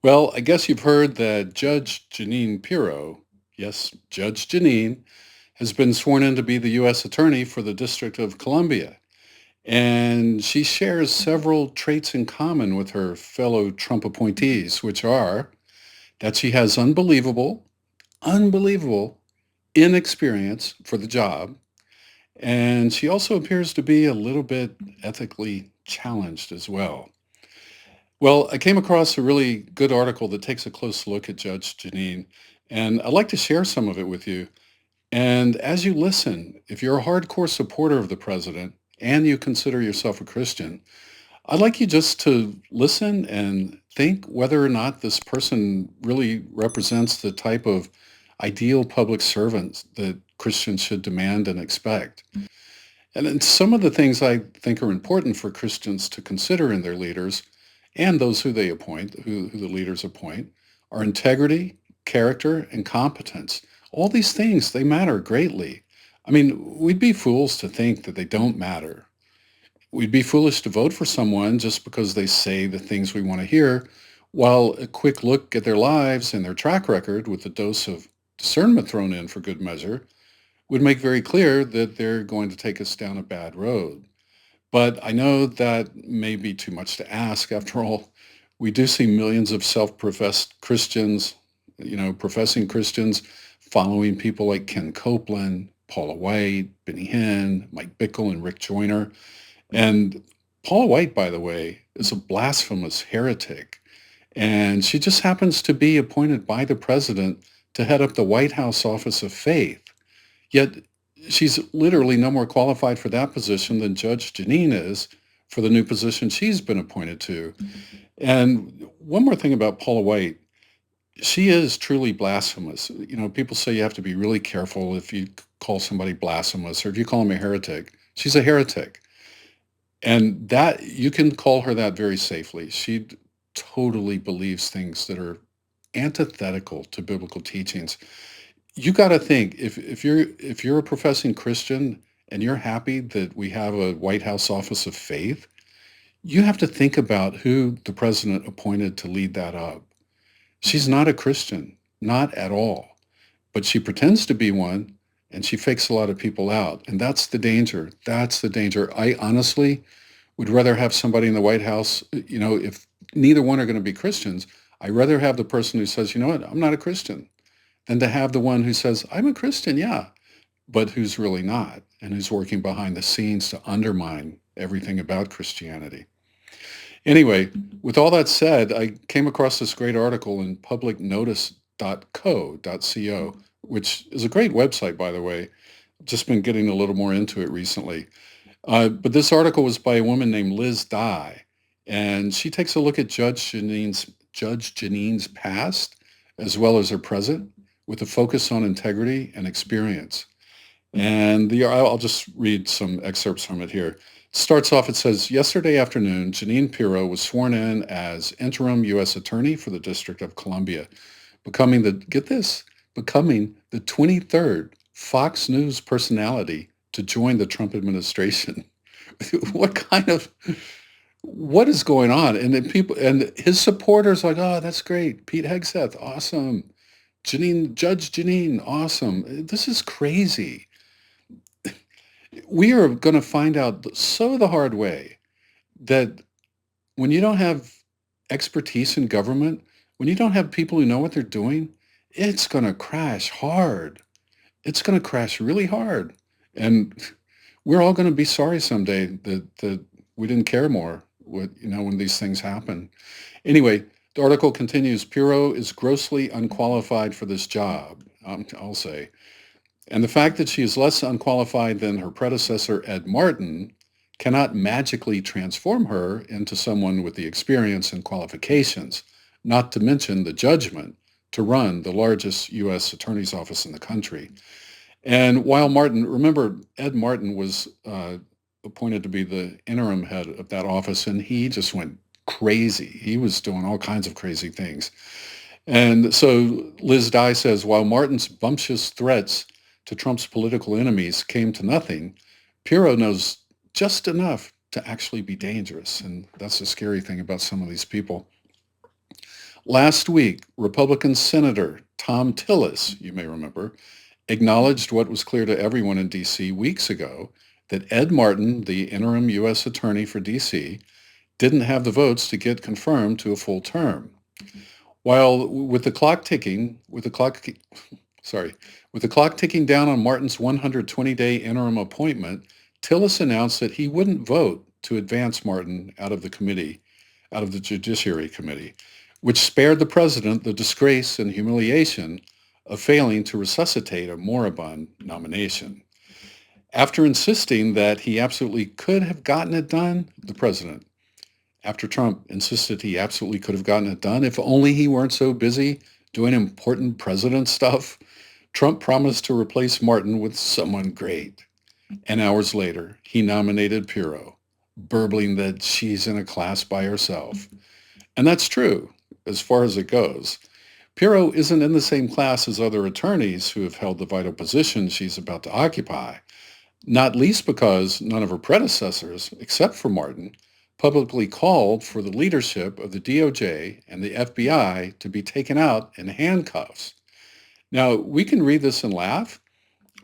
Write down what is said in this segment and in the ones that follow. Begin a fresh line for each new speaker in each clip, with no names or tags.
Well, I guess you've heard that Judge Jeanine Pirro, yes, Judge Jeanine, has been sworn in to be the U.S. Attorney for the District of Columbia. And she shares several traits in common with her fellow Trump appointees, which are that she has unbelievable inexperience for the job. And she also appears to be a little bit ethically challenged as well. Well, I came across a really good article that takes a close look at Judge Jeanine, and I'd like to share some of it with you. And as you listen, if you're a hardcore supporter of the president and you consider yourself a Christian, I'd like you just to listen and think whether or not this person really represents the type of ideal public servants that Christians should demand and expect. And then some of the things I think are important for Christians to consider in their leaders and those who they appoint, who the leaders appoint, are integrity, character, and competence. All these things, they matter greatly. I mean, we'd be fools to think that they don't matter. We'd be foolish to vote for someone just because they say the things we want to hear, while a quick look at their lives and their track record with a dose of discernment thrown in for good measure would make very clear that they're going to take us down a bad road. But I know that may be too much to ask. After all, we do see millions of self-professed Christians, professing Christians, following people like Ken Copeland, Paula White, Benny Hinn, Mike Bickle, and Rick Joyner. And Paula White, by the way, is a blasphemous heretic. And she just happens to be appointed by the president to head up the White House Office of Faith. Yet she's literally no more qualified for that position than Judge Jeanine is for the new position she's been appointed to. And one more thing about Paula White, she is truly blasphemous. People say you have to be really careful if you call somebody blasphemous or if you call him a heretic. She's a heretic. And that you can call her that very safely. She totally believes things that are antithetical to biblical teachings. You got to think if you're a professing Christian and you're happy that we have a White House Office of Faith, you have to think about who the president appointed to lead that up. She's not a Christian, not at all, but she pretends to be one and she fakes a lot of people out. And that's the danger. That's the danger. I honestly would rather have somebody in the White House, if neither one are going to be Christians, I'd rather have the person who says, you know what, I'm not a Christian, than to have the one who says, I'm a Christian, yeah, but who's really not, and who's working behind the scenes to undermine everything about Christianity. Anyway, with all that said, I came across this great article in publicnotice.co, which is a great website, by the way. Just been getting a little more into it recently. But this article was by a woman named Liz Dye, and she takes a look at Judge Jeanine's past as well as her present, with a focus on integrity and experience. And I'll just read some excerpts from it here. It starts off, it says, yesterday afternoon, Jeanine Pirro was sworn in as interim U.S. Attorney for the District of Columbia, get this, becoming the 23rd Fox News personality to join the Trump administration. What is going on? And then and his supporters are like, oh, that's great. Pete Hegseth, awesome. Judge Jeanine, awesome. This is crazy. We are going to find out so the hard way that when you don't have expertise in government, when you don't have people who know what they're doing, it's going to crash hard. It's going to crash really hard. And we're all going to be sorry someday that we didn't care more when these things happen. Anyway, the article continues, Pirro is grossly unqualified for this job, I'll say. And the fact that she is less unqualified than her predecessor, Ed Martin, cannot magically transform her into someone with the experience and qualifications, not to mention the judgment, to run the largest U.S. attorney's office in the country. And while remember, Ed Martin was appointed to be the interim head of that office, and he just went crazy. He was doing all kinds of crazy things. And so Liz Dye says, while Martin's bumptious threats to Trump's political enemies came to nothing, Pirro knows just enough to actually be dangerous. And that's the scary thing about some of these people. Last week, Republican Senator Tom Tillis, you may remember, acknowledged what was clear to everyone in D.C. weeks ago, that Ed Martin, the interim U.S. Attorney for D.C., didn't have the votes to get confirmed to a full term. While with the clock ticking, sorry, with the clock ticking down on Martin's 120-day interim appointment, Tillis announced that he wouldn't vote to advance Martin out of the Judiciary Committee, which spared the president the disgrace and humiliation of failing to resuscitate a moribund nomination. After insisting that he absolutely could have gotten it done, after Trump insisted he absolutely could have gotten it done, if only he weren't so busy doing important president stuff, Trump promised to replace Martin with someone great. And hours later, he nominated Pirro, burbling that she's in a class by herself. And that's true, as far as it goes. Pirro isn't in the same class as other attorneys who have held the vital position she's about to occupy, not least because none of her predecessors, except for Martin, publicly called for the leadership of the DOJ and the FBI to be taken out in handcuffs. Now, we can read this and laugh,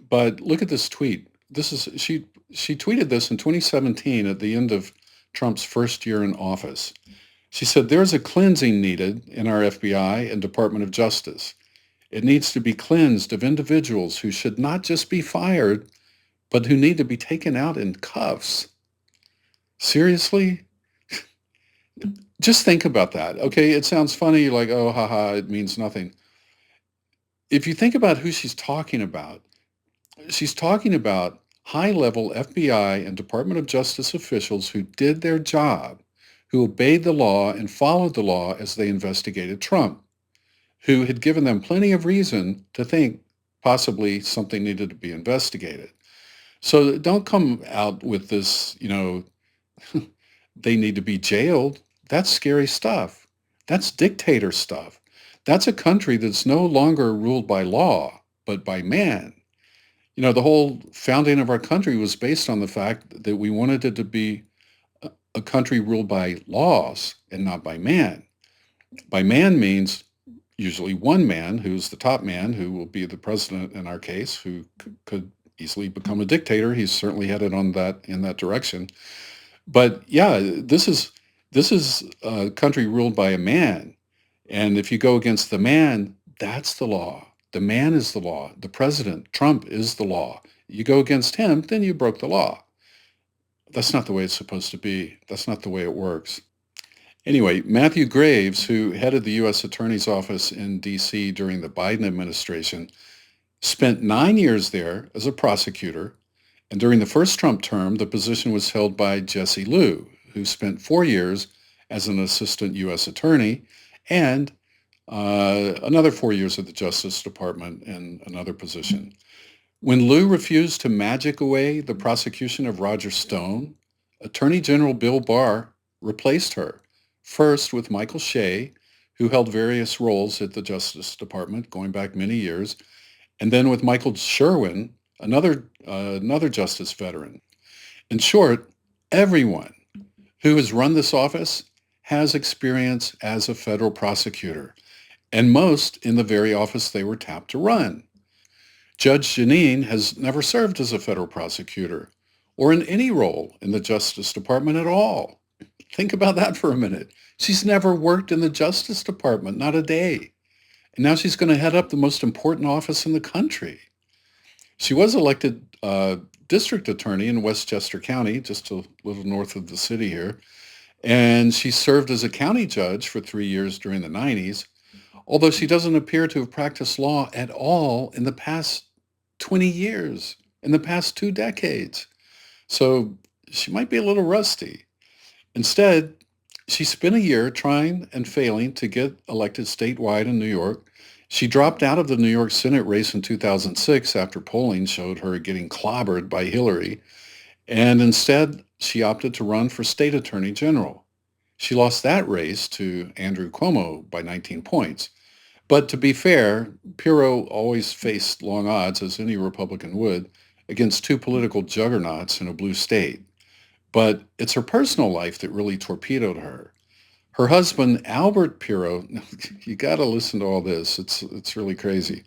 but look at this tweet. She tweeted this in 2017 at the end of Trump's first year in office. She said, "There's a cleansing needed in our FBI and Department of Justice. It needs to be cleansed of individuals who should not just be fired, but who need to be taken out in cuffs." Seriously? Just think about that. Okay, it sounds funny, you're like, oh, haha, it means nothing. If you think about who she's talking about high-level FBI and Department of Justice officials who did their job, who obeyed the law and followed the law as they investigated Trump, who had given them plenty of reason to think possibly something needed to be investigated. So don't come out with this, they need to be jailed. That's scary stuff. That's dictator stuff. That's a country that's no longer ruled by law, but by man. The whole founding of our country was based on the fact that we wanted it to be a country ruled by laws and not by man. By man means usually one man who's the top man, who will be the president in our case, who could easily become a dictator. He's certainly headed in that direction. But yeah, this is a country ruled by a man. And if you go against the man, that's the law. The man is the law. The president, Trump, is the law. You go against him, then you broke the law. That's not the way it's supposed to be. That's not the way it works. Anyway, Matthew Graves, who headed the U.S. Attorney's Office in D.C. during the Biden administration, spent 9 years there as a prosecutor. And during the first Trump term, the position was held by Jesse Liu, who spent 4 years as an assistant U.S. attorney and another 4 years at the Justice Department in another position. When Liu refused to magic away the prosecution of Roger Stone, Attorney General Bill Barr replaced her, first with Michael Shea, who held various roles at the Justice Department going back many years, and then with Michael Sherwin, another justice veteran. In short, everyone who has run this office has experience as a federal prosecutor, and most in the very office they were tapped to run. Judge Jeanine has never served as a federal prosecutor or in any role in the Justice Department at all. Think about that for a minute. She's never worked in the Justice Department, not a day. And now she's going to head up the most important office in the country. She was elected district attorney in Westchester County, just a little north of the city here. And she served as a county judge for 3 years during the 90s, although she doesn't appear to have practiced law at all in the past 20 years, in the past 2 decades. So she might be a little rusty. Instead, she spent a year trying and failing to get elected statewide in New York. She dropped out of the New York Senate race in 2006 after polling showed her getting clobbered by Hillary. And instead, she opted to run for state attorney general. She lost that race to Andrew Cuomo by 19 points. But to be fair, Pirro always faced long odds, as any Republican would, against 2 political juggernauts in a blue state. But it's her personal life that really torpedoed her. Her husband, Albert Pirro, you got to listen to all this. It's really crazy.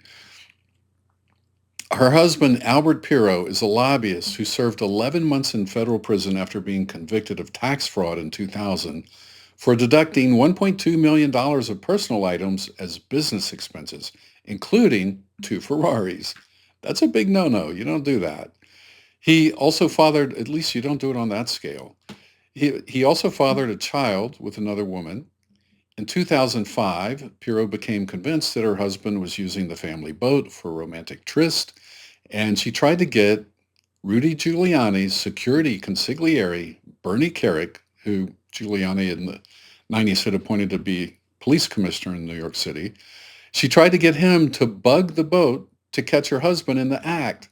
Her husband, Albert Pirro, is a lobbyist who served 11 months in federal prison after being convicted of tax fraud in 2000 for deducting $1.2 million of personal items as business expenses, including two Ferraris. That's a big no-no. You don't do that. He also fathered, at least you don't do it on that scale. He also fathered a child with another woman. In 2005, Pirro became convinced that her husband was using the family boat for a romantic tryst, and she tried to get Rudy Giuliani's security consigliere, Bernie Kerik, who Giuliani in the 90s had appointed to be police commissioner in New York City. She tried to get him to bug the boat to catch her husband in the act.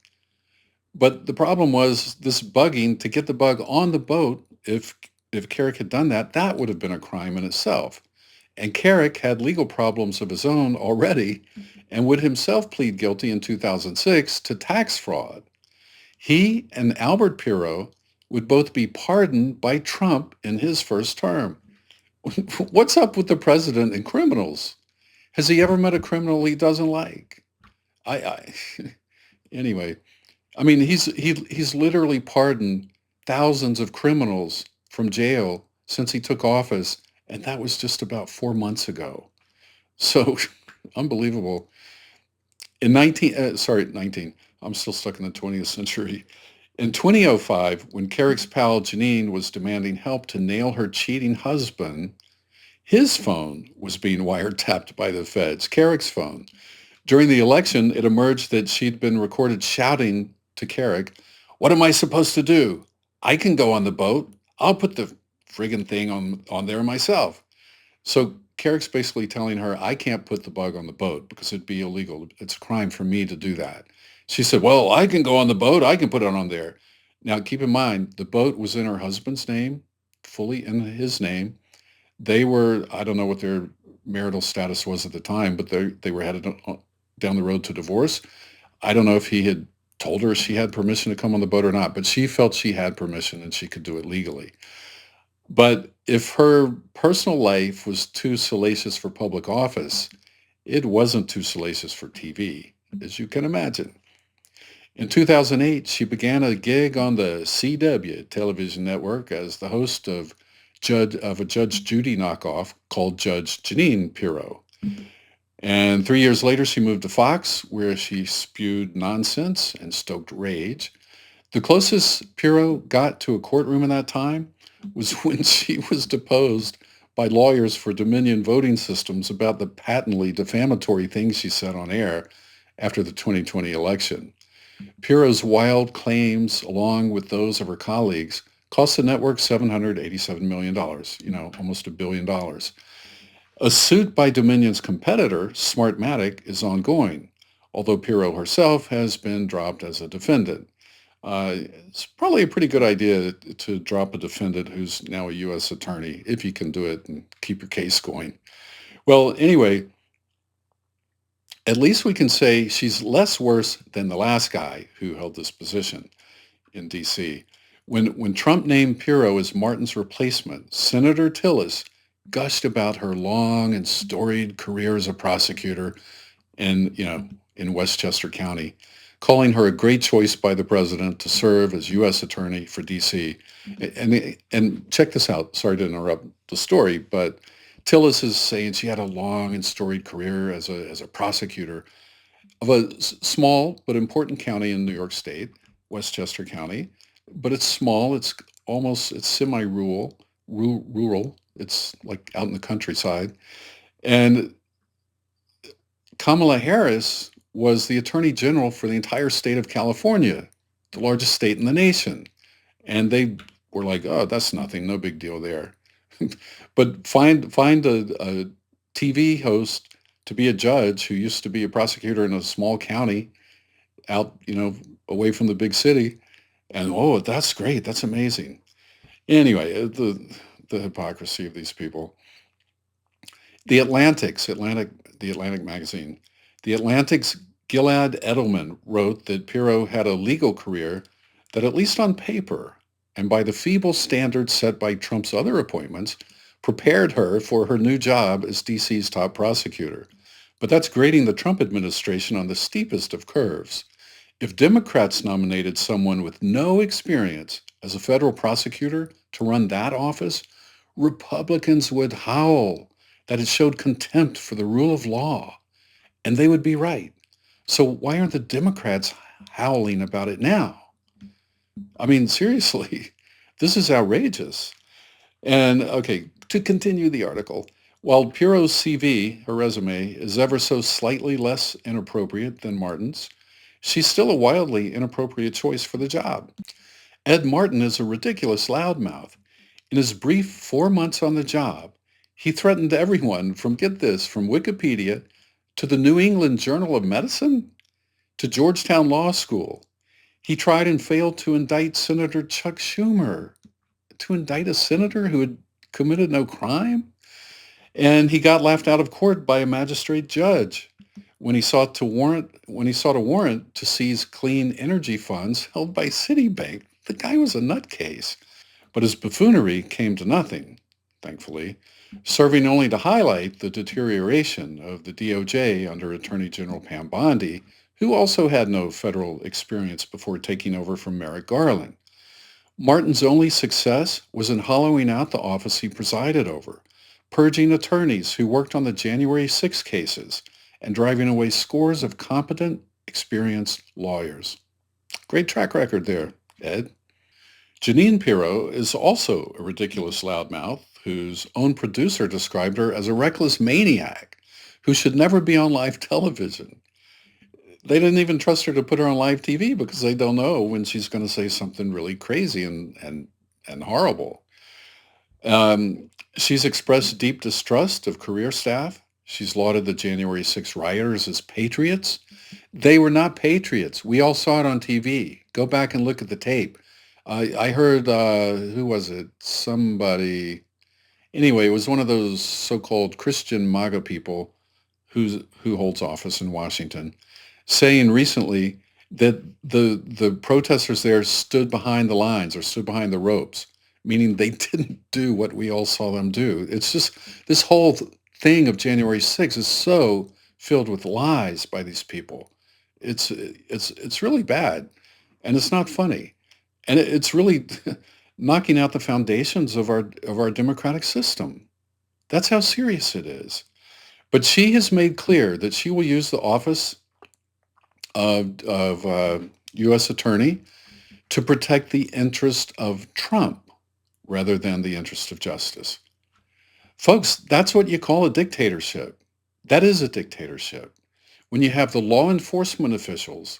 But the problem was this bugging to get the bug on the boat. If Kerik had done that, that would have been a crime in itself. And Kerik had legal problems of his own already and would himself plead guilty in 2006 to tax fraud. He and Albert Pirro would both be pardoned by Trump in his first term. What's up with the president and criminals? Has he ever met a criminal he doesn't like? I anyway, I mean, he's literally pardoned thousands of criminals from jail since he took office, and that was just about 4 months ago. So unbelievable. In 19, I'm still stuck in the 20th century. In 2005, when Kerik's pal Jeanine was demanding help to nail her cheating husband, his phone was being wiretapped by the feds, Kerik's phone. During the election, it emerged that she'd been recorded shouting to Kerik, "What am I supposed to do? I can go on the boat. I'll put the friggin' thing on there myself." So Kerik's basically telling her, "I can't put the bug on the boat because it'd be illegal. It's a crime for me to do that." She said, "Well, I can go on the boat. I can put it on there." Now, keep in mind, the boat was in her husband's name, fully in his name. They were, I don't know what their marital status was at the time, but they were headed down the road to divorce. I don't know if he had told her she had permission to come on the boat or not, but she felt she had permission and she could do it legally. But if her personal life was too salacious for public office, it wasn't too salacious for TV, as you can imagine. In 2008, she began a gig on the CW television network as the host of a Judge Judy knockoff called Judge Jeanine Pirro. And 3 years later, she moved to Fox, where she spewed nonsense and stoked rage. The closest Pirro got to a courtroom in that time was when she was deposed by lawyers for Dominion voting systems about the patently defamatory things she said on air after the 2020 election. Pirro's wild claims, along with those of her colleagues, cost the network $787 million, almost $1 billion. A suit by Dominion's competitor, Smartmatic, is ongoing, although Pirro herself has been dropped as a defendant. It's probably a pretty good idea to drop a defendant who's now a U.S. attorney, if you can do it and keep your case going. Well, anyway, at least we can say she's less worse than the last guy who held this position in D.C. When Trump named Pirro as Martin's replacement, Senator Tillis gushed about her long and storied career as a prosecutor in Westchester County, calling her a great choice by the president to serve as U.S. Attorney for D.C. And check this out. Sorry to interrupt the story, but Tillis is saying she had a long and storied career as a prosecutor of a small but important county in New York State, Westchester County. But it's small. It's semi-rural. Rural. It's like out in the countryside. And Kamala Harris was the attorney general for the entire state of California, the largest state in the nation. And they were like, "Oh, that's nothing, no big deal there." But find a TV host to be a judge who used to be a prosecutor in a small county out, away from the big city. And, oh, that's great. That's amazing. Anyway, the hypocrisy of these people. The Atlantic magazine. The Atlantic's Gilad Edelman wrote that Pirro had a legal career that, at least on paper, and by the feeble standards set by Trump's other appointments, prepared her for her new job as DC's top prosecutor. But that's grading the Trump administration on the steepest of curves. If Democrats nominated someone with no experience as a federal prosecutor to run that office, Republicans would howl that it showed contempt for the rule of law, and they would be right. So why aren't the Democrats howling about it now? I mean, seriously, this is outrageous. And okay, to continue the article, while Pirro's CV, her resume, is ever so slightly less inappropriate than Martin's, she's still a wildly inappropriate choice for the job. Ed Martin is a ridiculous loudmouth. In his brief 4 months on the job, he threatened everyone from, get this, from Wikipedia to the New England Journal of Medicine to Georgetown Law School. He tried and failed to indict Senator Chuck Schumer. To indict a senator who had committed no crime? And he got laughed out of court by a magistrate judge when he sought a warrant to seize clean energy funds held by Citibank. The guy was a nutcase. But his buffoonery came to nothing, thankfully, serving only to highlight the deterioration of the DOJ under Attorney General Pam Bondi, who also had no federal experience before taking over from Merrick Garland. Martin's only success was in hollowing out the office he presided over, purging attorneys who worked on the January 6 cases, and driving away scores of competent, experienced lawyers. Great track record there, Ed. Jeanine Pirro is also a ridiculous loudmouth whose own producer described her as a reckless maniac who should never be on live television. They didn't even trust her to put her on live TV because they don't know when she's going to say something really crazy and horrible. She's expressed deep distrust of career staff. She's lauded the January 6 rioters as patriots. They were not patriots. We all saw it on TV. Go back and look at the tape. I heard, who was it? Somebody. Anyway, it was one of those so-called Christian MAGA people who holds office in Washington, saying recently that the protesters there stood behind the lines or stood behind the ropes, meaning they didn't do what we all saw them do. It's just this whole thing of January 6th is so filled with lies by these people. It's really bad, and it's not funny, and it's really knocking out the foundations of our democratic system. That's how serious it is. But she has made clear that she will use the office of U.S. Attorney to protect the interest of Trump rather than the interest of justice. Folks, that's what you call a dictatorship. That is a dictatorship. When you have the law enforcement officials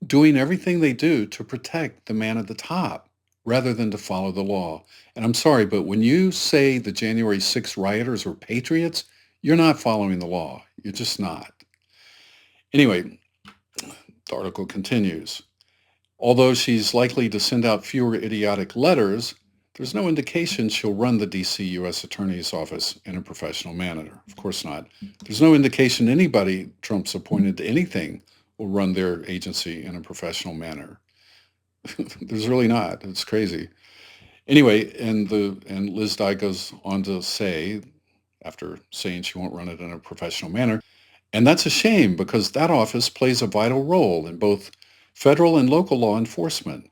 doing everything they do to protect the man at the top rather than to follow the law. And I'm sorry, but when you say the January 6 rioters were patriots, you're not following the law. You're just not. Anyway, the article continues. Although she's likely to send out fewer idiotic letters, there's no indication she'll run the D.C. U.S. Attorney's Office in a professional manner. Of course not. There's no indication anybody Trump's appointed to anything will run their agency in a professional manner. There's really not. It's crazy. Anyway, and Liz Dye goes on to say, after saying she won't run it in a professional manner, and that's a shame because that office plays a vital role in both federal and local law enforcement.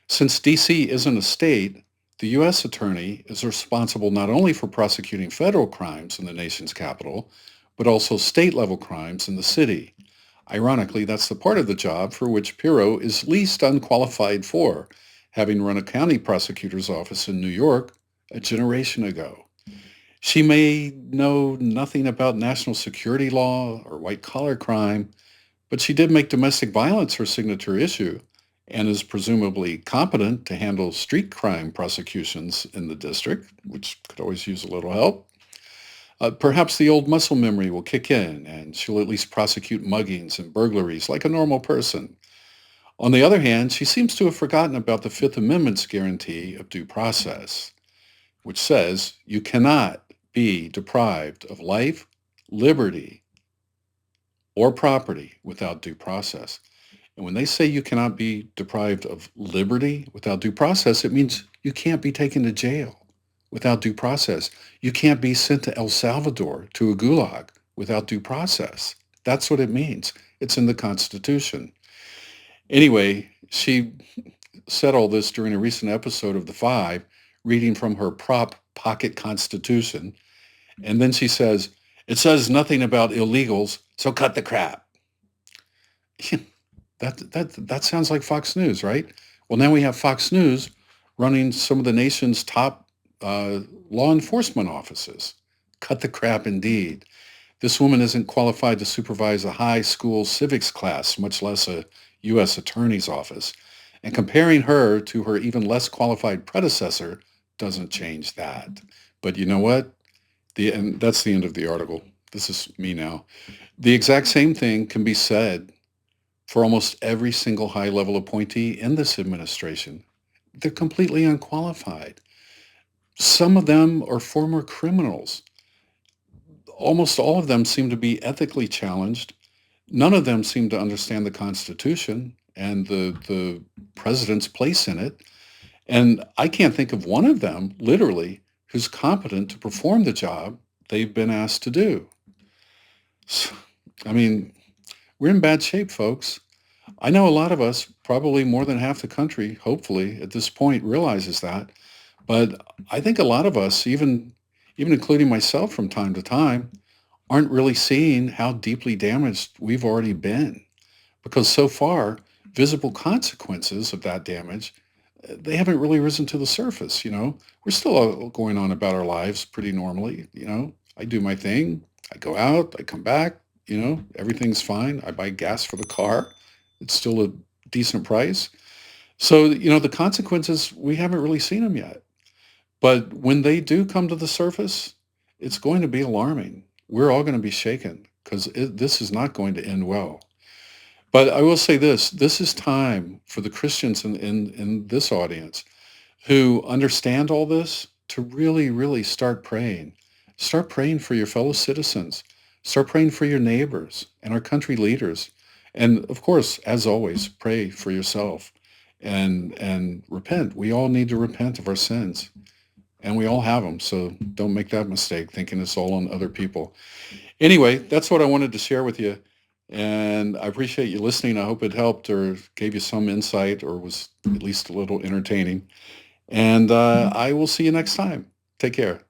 Since D.C. isn't a state, the U.S. Attorney is responsible not only for prosecuting federal crimes in the nation's capital, but also state-level crimes in the city. Ironically, that's the part of the job for which Pirro is least unqualified for, having run a county prosecutor's office in New York a generation ago. She may know nothing about national security law or white-collar crime, but she did make domestic violence her signature issue and is presumably competent to handle street crime prosecutions in the district, which could always use a little help. Perhaps the old muscle memory will kick in and she'll at least prosecute muggings and burglaries like a normal person. On the other hand, she seems to have forgotten about the Fifth Amendment's guarantee of due process, which says you cannot be deprived of life, liberty, or property without due process. And when they say you cannot be deprived of liberty without due process, it means you can't be taken to jail without due process. You can't be sent to El Salvador, to a gulag, without due process. That's what it means. It's in the Constitution. Anyway, she said all this during a recent episode of The Five, reading from her prop pocket Constitution. And then she says, it says nothing about illegals, so cut the crap. That sounds like Fox News, right? Well, now we have Fox News running some of the nation's top law enforcement offices. Cut the crap indeed. This woman isn't qualified to supervise a high school civics class, much less a U.S. attorney's office. And comparing her to her even less qualified predecessor doesn't change that. But you know what? And that's the end of the article. This is me now. The exact same thing can be said for almost every single high-level appointee in this administration. They're completely unqualified. Some of them are former criminals. Almost all of them seem to be ethically challenged. None of them seem to understand the Constitution and the president's place in it. And I can't think of one of them, literally, who's competent to perform the job they've been asked to do. So, I mean, we're in bad shape, folks. I know a lot of us, probably more than half the country, hopefully, at this point realizes that. But I think a lot of us, even including myself from time to time, aren't really seeing how deeply damaged we've already been. Because so far, visible consequences of that damage, they haven't really risen to the surface, you know. We're still going on about our lives pretty normally, you know. I do my thing. I go out, I come back, you know, everything's fine. I buy gas for the car. It's still a decent price. So, you know, the consequences, we haven't really seen them yet. But when they do come to the surface, it's going to be alarming. We're all going to be shaken because this is not going to end well. But I will say this is time for the Christians in this audience who understand all this to really, really start praying. Start praying for your fellow citizens. Start praying for your neighbors and our country leaders. And of course, as always, pray for yourself and repent. We all need to repent of our sins. And we all have them. So don't make that mistake thinking it's all on other people. Anyway, that's what I wanted to share with you. And I appreciate you listening. I hope it helped or gave you some insight or was at least a little entertaining. And I will see you next time. Take care.